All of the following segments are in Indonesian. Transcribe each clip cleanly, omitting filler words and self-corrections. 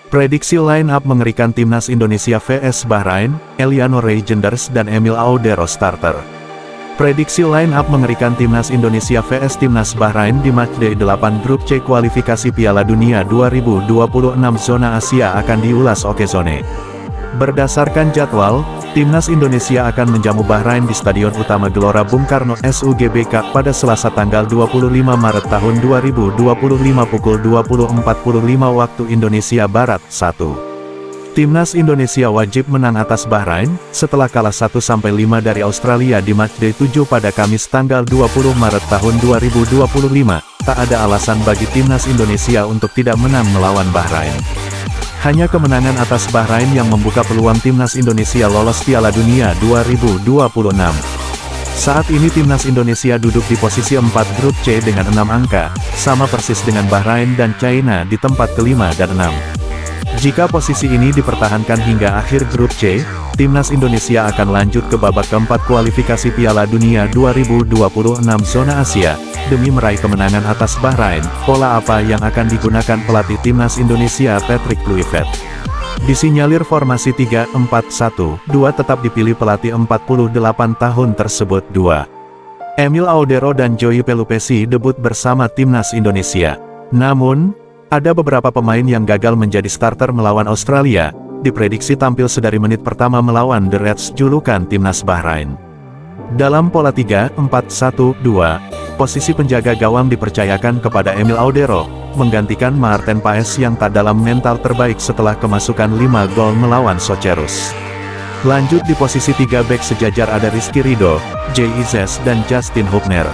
Prediksi line-up mengerikan Timnas Indonesia vs Bahrain, Eliano Reijenders dan Emil Audero starter. Prediksi line-up mengerikan Timnas Indonesia vs Timnas Bahrain di matchday 8 Grup C kualifikasi Piala Dunia 2026 zona Asia akan diulas Okezone. Berdasarkan jadwal, Timnas Indonesia akan menjamu Bahrain di Stadion Utama Gelora Bung Karno SUGBK pada Selasa tanggal 25 Maret tahun 2025 pukul 20.45 waktu Indonesia Barat. 1. Timnas Indonesia wajib menang atas Bahrain, setelah kalah 1-5 dari Australia di matchday 7 pada Kamis tanggal 20 Maret tahun 2025. Tak ada alasan bagi Timnas Indonesia untuk tidak menang melawan Bahrain. Hanya kemenangan atas Bahrain yang membuka peluang Timnas Indonesia lolos Piala Dunia 2026. Saat ini Timnas Indonesia duduk di posisi 4 Grup C dengan 6 angka, sama persis dengan Bahrain dan China di tempat kelima dan 6. Jika posisi ini dipertahankan hingga akhir Grup C, Timnas Indonesia akan lanjut ke babak keempat kualifikasi Piala Dunia 2026 zona Asia, demi meraih kemenangan atas Bahrain. Pola apa yang akan digunakan pelatih Timnas Indonesia Patrick Kluivert? Disinyalir formasi 3-4-1-2 tetap dipilih pelatih 48 tahun tersebut. 2. Emil Audero dan Joey Pelupessy debut bersama Timnas Indonesia. Namun, ada beberapa pemain yang gagal menjadi starter melawan Australia, diprediksi tampil sedari menit pertama melawan The Reds julukan Timnas Bahrain. Dalam pola 3-4-1-2, posisi penjaga gawang dipercayakan kepada Emil Audero, menggantikan Maarten Paes yang tak dalam mental terbaik setelah kemasukan 5 gol melawan Socherus. Lanjut di posisi 3 bek sejajar ada Rizky Ridho, Jay Izzes dan Justin Hubner.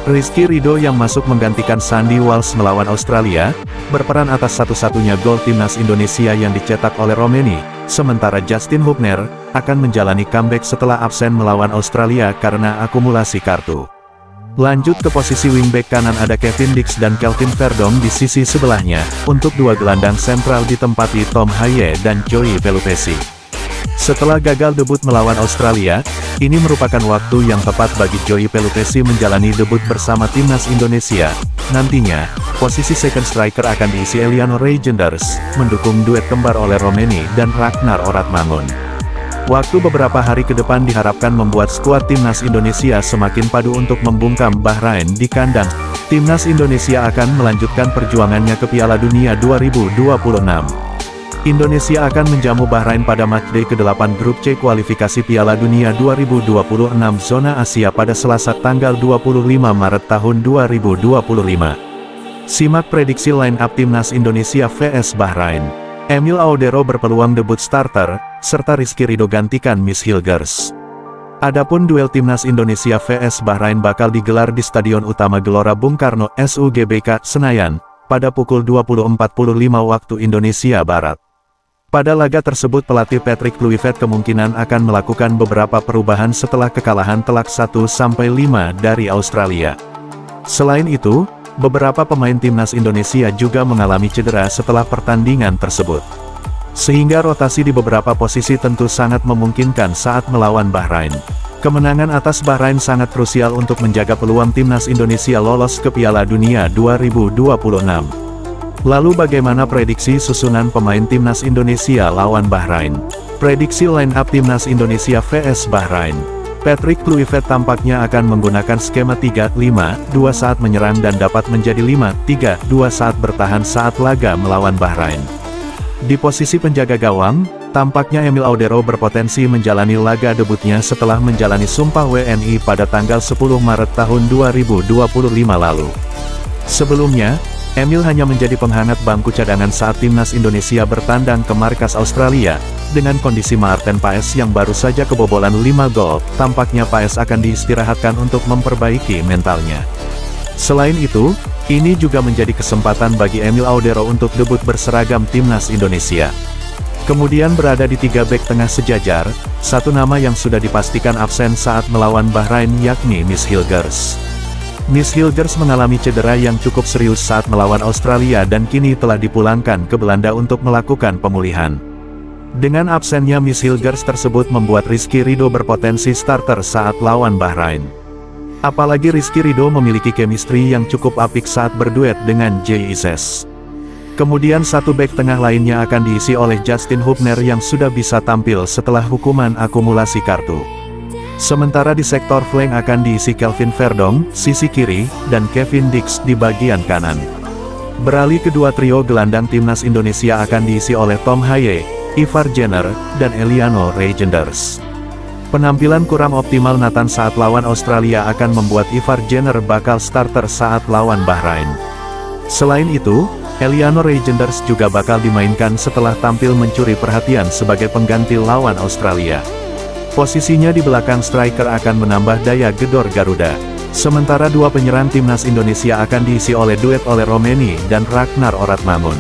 Rizky Ridho yang masuk menggantikan Sandy Walsh melawan Australia, berperan atas satu-satunya gol Timnas Indonesia yang dicetak oleh Romeni, sementara Justin Hubner akan menjalani comeback setelah absen melawan Australia karena akumulasi kartu. Lanjut ke posisi wingback kanan ada Kevin Dix dan Kelvin Verdong di sisi sebelahnya, untuk dua gelandang sentral ditempati Tom Haye dan Joey Pelupessy. Setelah gagal debut melawan Australia, ini merupakan waktu yang tepat bagi Joey Pelupessy menjalani debut bersama Timnas Indonesia. Nantinya, posisi second striker akan diisi Eliano Reijenders, mendukung duet kembar oleh Romeni dan Ragnar Oratmangun. Waktu beberapa hari ke depan diharapkan membuat skuad Timnas Indonesia semakin padu untuk membungkam Bahrain di kandang. Timnas Indonesia akan melanjutkan perjuangannya ke Piala Dunia 2026. Indonesia akan menjamu Bahrain pada matchday ke-8 Grup C kualifikasi Piala Dunia 2026 zona Asia pada Selasa tanggal 25 Maret tahun 2025. Simak prediksi line-up Timnas Indonesia vs Bahrain. Emil Audero berpeluang debut starter, serta Rizky Ridho gantikan Miss Hilgers. Adapun duel Timnas Indonesia vs Bahrain bakal digelar di Stadion Utama Gelora Bung Karno SUGBK Senayan, pada pukul 20.45 waktu Indonesia Barat. Pada laga tersebut pelatih Patrick Kluivert kemungkinan akan melakukan beberapa perubahan setelah kekalahan telak 1-5 dari Australia. Selain itu, beberapa pemain Timnas Indonesia juga mengalami cedera setelah pertandingan tersebut. Sehingga rotasi di beberapa posisi tentu sangat memungkinkan saat melawan Bahrain. Kemenangan atas Bahrain sangat krusial untuk menjaga peluang Timnas Indonesia lolos ke Piala Dunia 2026. Lalu bagaimana prediksi susunan pemain Timnas Indonesia lawan Bahrain? Prediksi line-up Timnas Indonesia vs Bahrain. Patrick Kluivert tampaknya akan menggunakan skema 3-5-2 saat menyerang dan dapat menjadi 5-3-2 saat bertahan saat laga melawan Bahrain. Di posisi penjaga gawang, tampaknya Emil Audero berpotensi menjalani laga debutnya setelah menjalani Sumpah WNI pada tanggal 10 Maret tahun 2025 lalu. Sebelumnya, Emil hanya menjadi penghangat bangku cadangan saat Timnas Indonesia bertandang ke markas Australia. Dengan kondisi Maarten Paes yang baru saja kebobolan 5 gol, tampaknya Paes akan diistirahatkan untuk memperbaiki mentalnya. Selain itu, ini juga menjadi kesempatan bagi Emil Audero untuk debut berseragam Timnas Indonesia. Kemudian berada di 3 bek tengah sejajar, satu nama yang sudah dipastikan absen saat melawan Bahrain yakni Miss Hilgers. Miss Hilgers mengalami cedera yang cukup serius saat melawan Australia dan kini telah dipulangkan ke Belanda untuk melakukan pemulihan. Dengan absennya Miss Hilgers tersebut membuat Rizky Ridho berpotensi starter saat lawan Bahrain. Apalagi Rizky Ridho memiliki chemistry yang cukup apik saat berduet dengan Jay Izzes. Kemudian satu bek tengah lainnya akan diisi oleh Justin Hubner yang sudah bisa tampil setelah hukuman akumulasi kartu. Sementara di sektor flank akan diisi Kelvin Verdong, sisi kiri, dan Kevin Dix di bagian kanan. Beralih kedua trio gelandang timnas Indonesia akan diisi oleh Tom Haye, Ivar Jenner, dan Eliano Reijenders. Penampilan kurang optimal Nathan saat lawan Australia akan membuat Ivar Jenner bakal starter saat lawan Bahrain. Selain itu, Eliano Reijenders juga bakal dimainkan setelah tampil mencuri perhatian sebagai pengganti lawan Australia. Posisinya di belakang striker akan menambah daya gedor Garuda. Sementara dua penyerang timnas Indonesia akan diisi oleh duet oleh Romeni dan Ragnar Oratmamun.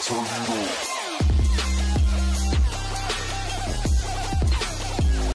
Turn it